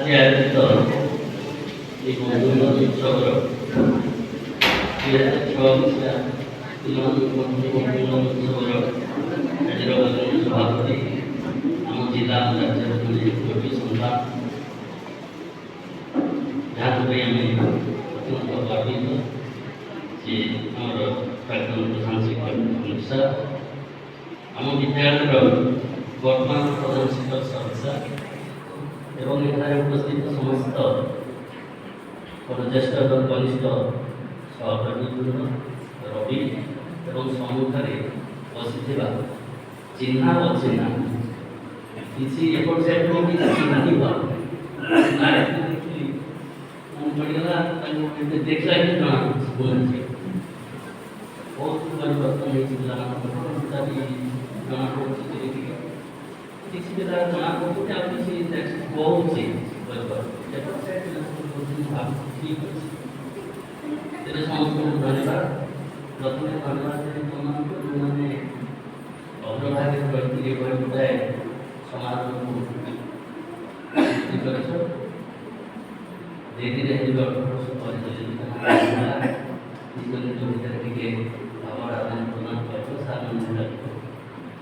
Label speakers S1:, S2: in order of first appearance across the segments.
S1: ଆଜି ଆୟୋଜିତ এই বন্ধুবান্ধব উৎসবর 2024 ପିଲାମାନଙ୍କ ବନ୍ଧୁବାନ୍ଧବ ଉତ୍ସବର ଆଜିର ସଭାପତି ଆମ ଜିଲ୍ଲା ରାଜ୍ୟର ଯୋଗୀ ସନ୍ତାନ, ଯାହାକୁ ଆମେ ଅତ୍ୟନ୍ତ ଗର୍ବିତ ଯେ ଆମର ପ୍ରାକ୍ତନ ପ୍ରଧାନ ଶିକ୍ଷକ ଅମିତ ସାର୍, ଆମ ବିଦ୍ୟାଳୟର ବର୍ତ୍ତମାନ ପ୍ରଧାନ ଶିକ୍ଷକ ସମିତା ଏବଂ ଏଠାରେ ଉପସ୍ଥିତ ସମସ୍ତ ଜ୍ୟେଷ୍ଠ ଏବଂ କନିଷ୍ଠ ସହକର୍ମୀବୃନ୍ଦ, ରବି ଏବଂ ସମ୍ମୁଖରେ ବସିଥିବା ଚିହ୍ନା ଅଚିହ୍ନା କିଛି ଏପଟ ସାଇଡ୍ କିଛି ଚିହ୍ନା ହିଁ ପଡ଼ିଗଲା, ତାଙ୍କୁ ଦେଖିଲା ହିଁ ଜଣାପଡ଼ୁଛି ବହୁତ ପରିବର୍ତ୍ତନ ହେଇଛି ପିଲାମାନଙ୍କର ବି ଜଣାପଡ଼ୁଛି ଟିକେ ଟିକେ କିଛି ପିଲା ଜଣାପଡ଼ୁଛି ଆଉ କିଛି କହୁଛି ଏପଟ ସାଇଡ୍ ଠିକ୍ ଅଛି। ତେବେ ସମସ୍ତଙ୍କୁ ଧନ୍ୟବାଦ। ପ୍ରଥମେ ଧନ୍ୟବାଦ ତୁମମାନଙ୍କୁ ଯେଉଁମାନେ ଅଗ୍ରଭାଗରେ ରହିଥିଲେ ଏଭଳି ଗୋଟାଏ ସମାରୋହକୁ ସୃଷ୍ଟି କରିଛ। ଧୀରେ ଧୀରେ ହେଲେ 18 ବର୍ଷ ପରେ ନିଜ ନିଜ ଭିତରେ ଟିକେ ଭାବର ଆଦାନ ପ୍ରଦାନ କରିବ, ସାରମାନେ ଲାଗିବ।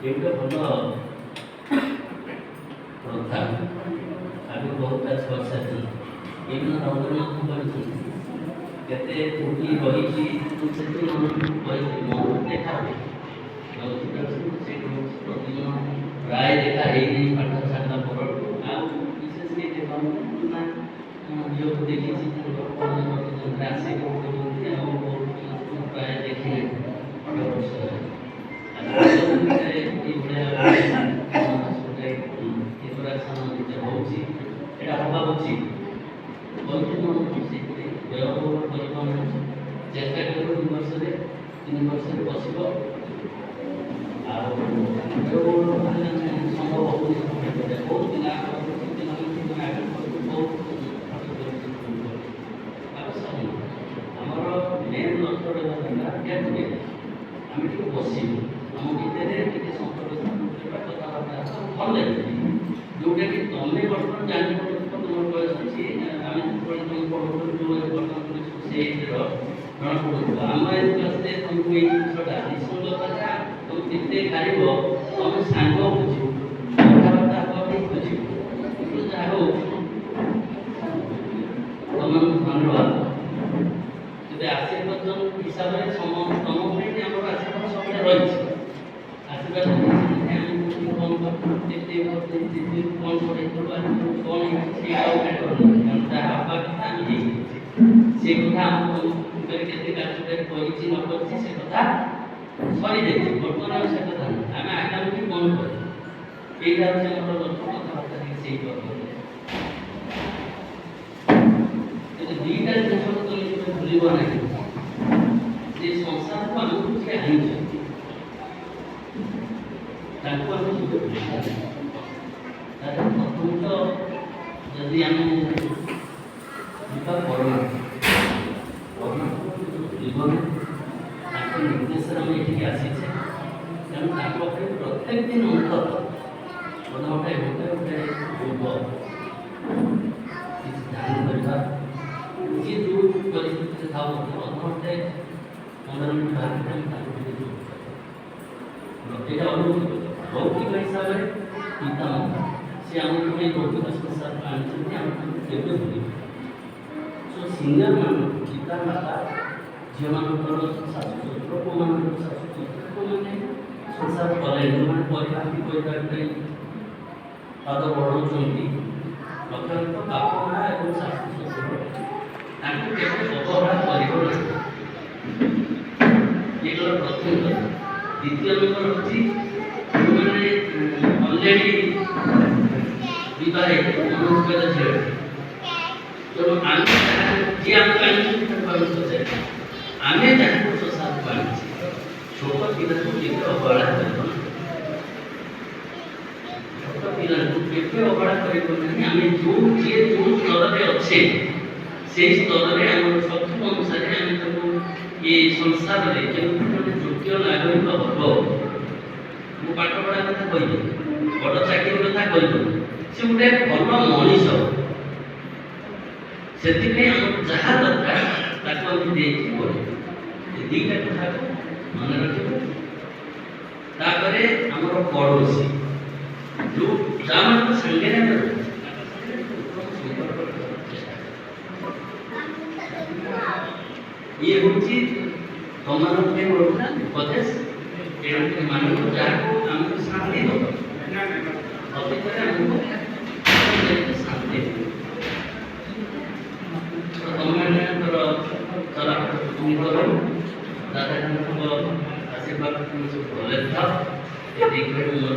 S1: ଏ ଗୋଟେ ଭଲ ପ୍ରଥା। ଆଗରୁ ବହୁତ କାଜ କରିସାରିଛନ୍ତି, ବିଭିନ୍ନ ରଙ୍ଗରେ ମଧ୍ୟ କରିଛନ୍ତି। କେତେ କୋଟି ରହିଛି ସେଠି ମନ ଦେଖା ହୁଏ, ପ୍ରତିଦିନ ପ୍ରାୟ ଦେଖା ହେଇନି ପାଠ ଛାଡ଼ିଲା ପରଠୁ। ଆଉ ବିଶେଷ କେହି ଦେଖନ୍ତୁ ନା ଝିଅକୁ ଦେଖିଛି ଆସେ କରୁଛନ୍ତି, ଆଉ ପ୍ରାୟ ଦେଖିନି ହଉଛି ଏଇଟା ହବା ଉଚିତ। ବ୍ୟୟବହୁଳ ପରିମାଣ ଚେଷ୍ଟା କରିବ 2 ବର୍ଷରେ 3 ବର୍ଷରେ ବସିବ। ଆଉ ବ୍ୟୟବହୁଳ ସମ୍ଭବ ହେଉନି। ବହୁତ ପିଲା ଆମର ମେନ୍ ଲକ୍ଷ୍ୟ ରହିବା ଦରକାର ଆମେ ଟିକେ ବସିବୁ, ଆମ ଭିତରେ ଟିକେ ସମ୍ପର୍କ କଥାବାର୍ତ୍ତା ଭଲ ଲାଗିବ। ଯେଉଁଟାକି ତମେ ବର୍ତ୍ତମାନ ଜାଣିପାରୁଥିବ ତୁମର ବୟସ ଅଛି, ଆମେ ଯେତେବେଳେ ତୁମେ ପଢ଼ୁଥିଲୁ ଯେଉଁ ବର୍ତ୍ତମାନ ସେଇର ଜଣାପଡ଼ୁଥିବ। ଆମ ଏ କ୍ଲାସ୍ରେ ତୁମକୁ ଏଇ ଜିନିଷଟା ନିଃସଙ୍ଗତା ତୁମେ କେତେ ପାରିବ ତୁମେ ସାଙ୍ଗ ବୁଝିବ, କଥାବାର୍ତ୍ତା ହେବା ପାଇଁ ବୁଝିବ। କିନ୍ତୁ ଯାହା ହଉ ତୁମମାନଙ୍କୁ ଧନ୍ୟବାଦ। ତେବେ ଆଶୀର୍ବାଦ ହିସାବରେ ତମ ପାଇଁ ଆମର ଆଶୀର୍ବାଦ ସବୁବେଳେ ରହିଛି। ଆଶୀର୍ବାଦ କ'ଣ ପଢ଼େଇଥିଲୁ କ'ଣ ହେଇଛି ସେଇଟା ଆଉ କାରଣ ଯାହା ହେବା କଥା ଆମେ ହେଇଛି ସେ କଥା ଆମ ଭିତରେ କେତେ କାର୍ଯ୍ୟ କରିଛି ନ କରିଛି ସେ କଥା ସରିଯାଇଛି। ବର୍ତ୍ତମାନ ଆମେ ସେ କଥା ନାହିଁ, ଆମେ ଆଗାମୀ କ'ଣ କରିବୁ ଏଇଟା ହେଉଛି ଆମର ଲକ୍ଷ୍ୟ। କଥାବାର୍ତ୍ତା ଟିକେ ସେଇ କରିବ। ଦୁଇଟା ଜିନିଷକୁ ତୁମେ କେବେ ଭୁଲିବ ନାହିଁ, ଯେ ସଂସାରକୁ ଆମକୁ ଯିଏ ଆଣିଛନ୍ତି ତାଙ୍କୁ ଆମେ କେବେ ଭୁଲିବା ନାହିଁ। ତାର ପ୍ରଥମତଃ ଯଦି ଆମେ ଯିବା ଜୀବନ ତାଙ୍କ ନିର୍ଦ୍ଦେଶରେ ଆମେ ଏଠିକି ଆସିଛେ, ତେଣୁ ତାଙ୍କ ପାଖରେ ପ୍ରତ୍ୟେକ ଦିନ ଅନ୍ତତଃ ଅଧଘଣ୍ଟାଏ ଘଣ୍ଟାଏ ପୂର୍ବ କିଛି ଧ୍ୟାନ କରିବା। ଯିଏ ଯେଉଁ ପରିସ୍ଥିତିରେ ଥାଉ ଅଧଘଣ୍ଟେ 15 ମିନିଟ୍ ବାହାରିଲେ ଆମେ ତାଙ୍କୁ ଟିକେ ଯୋଗ ଏଇଟା ଅନୁଭୂତି ଲୌକିକ ହିସାବରେ ପିତା ମାତା ସେ ଆମକୁ ଏ ଲୌକିକ ସଂସାରକୁ ଆଣିଛନ୍ତି, ଆମେ ତାଙ୍କୁ କେବେ ଭୁଲିବୁ। ସିନିୟର ମାନଙ୍କୁ ପିତା ମାତା ଝିଅମାନଙ୍କର ଶାଶୁ ଶ୍ୱଶୁର, ପୁଅମାନଙ୍କର ଶାଶୁ ଶ୍ୱଶୁର, ପୁଅମାନେ ସଂସାର କଲେ ଯେଉଁମାନେ ପରିବାରକୁ ପରିବାର ପାଇଁ ପାଦ ବଢ଼ାଉଛନ୍ତି, ଲକ୍ଷ୍ୟ ବାପା ମା ଏବଂ ଶାଶୁ ଶ୍ୱଶୁର ତାଙ୍କୁ କେବେ ଅବହେଳା କରିବ ନାହିଁ। ଏଇଟା ପ୍ରଥମ କଥା। ଦ୍ୱିତୀୟ ନମ୍ବର ହେଉଛି ଯେଉଁମାନେ ଅଲରେଡ଼ି ବିବାହିତ ମନୋସ୍ପଦ ଝିଅ, ତେଣୁ ଆମେ ଯିଏ ଆମକୁ ଆଣିଛନ୍ତି ତାଙ୍କୁ ଆମେ ପଚାରିବା, ଆମେ ଯାହାକୁ ସଂସାରକୁ ଆଣିଛେ ଛୋଟ ପିଲାଙ୍କୁ କେବେ ଅବହେଳା କରିବ ନାହିଁ। ଛୋଟ ପିଲାଙ୍କୁ କେବେ ଅବହେଳା କରିବ ନାହିଁ। ଆମେ ଯିଏ ଯେଉଁ ସ୍ତରରେ ଅଛେ ସେହି ସ୍ତରରେ ଆମର ସକ୍ଷମ ଅନୁସାରେ ଆମେ ତାକୁ ଏ ସଂସାରରେ କେମିତି ଜଣେ ଯୋଗ୍ୟ ନାଗରିକ ହେବ। ମୁଁ ପାଠ ପଢ଼ା କଥା କହିବି, ବଡ଼ ଚାକିରି କଥା କହିବି, ସେ ଗୋଟେ ଭଲ ମଣିଷ ସେଥିପାଇଁ ଆମର ଯାହା ଦରକାର ତାକୁ ଆମେ ଦେଇକି କରିବୁ। ଏ ଦୁଇଟା କଥାକୁ ମନେ ରଖିବୁ। ତାପରେ ଆମର ପଡ଼ୋଶୀ ଯେଉଁ ଯାହାମାନଙ୍କ ସାଙ୍ଗରେ ଆମେ ରହୁଛୁ ତାଙ୍କ ସାଙ୍ଗରେ ଉତ୍ତମ ସମ୍ପର୍କ ରଖିବାକୁ ଚେଷ୍ଟା କରୁ। ଇଏ ହେଉଛି ତମମାନଙ୍କ ପାଇଁ ଗୋଟେ ଉପଦେଶ। ତେଣୁ ମାନଙ୍କୁ ଯାହାକୁ ଆମକୁ ଶାନ୍ତି ଦେବ, ଅତୀତରେ ଆମକୁ ଶାନ୍ତି ଦେବ। ତମମାନଙ୍କର ଚଲାପଥ ଦାଦାଙ୍କ ଆଶୀର୍ବାଦ ସବୁ ଭଲରେ ଥାଅ। ଏ ଦିଗରେ ମୋର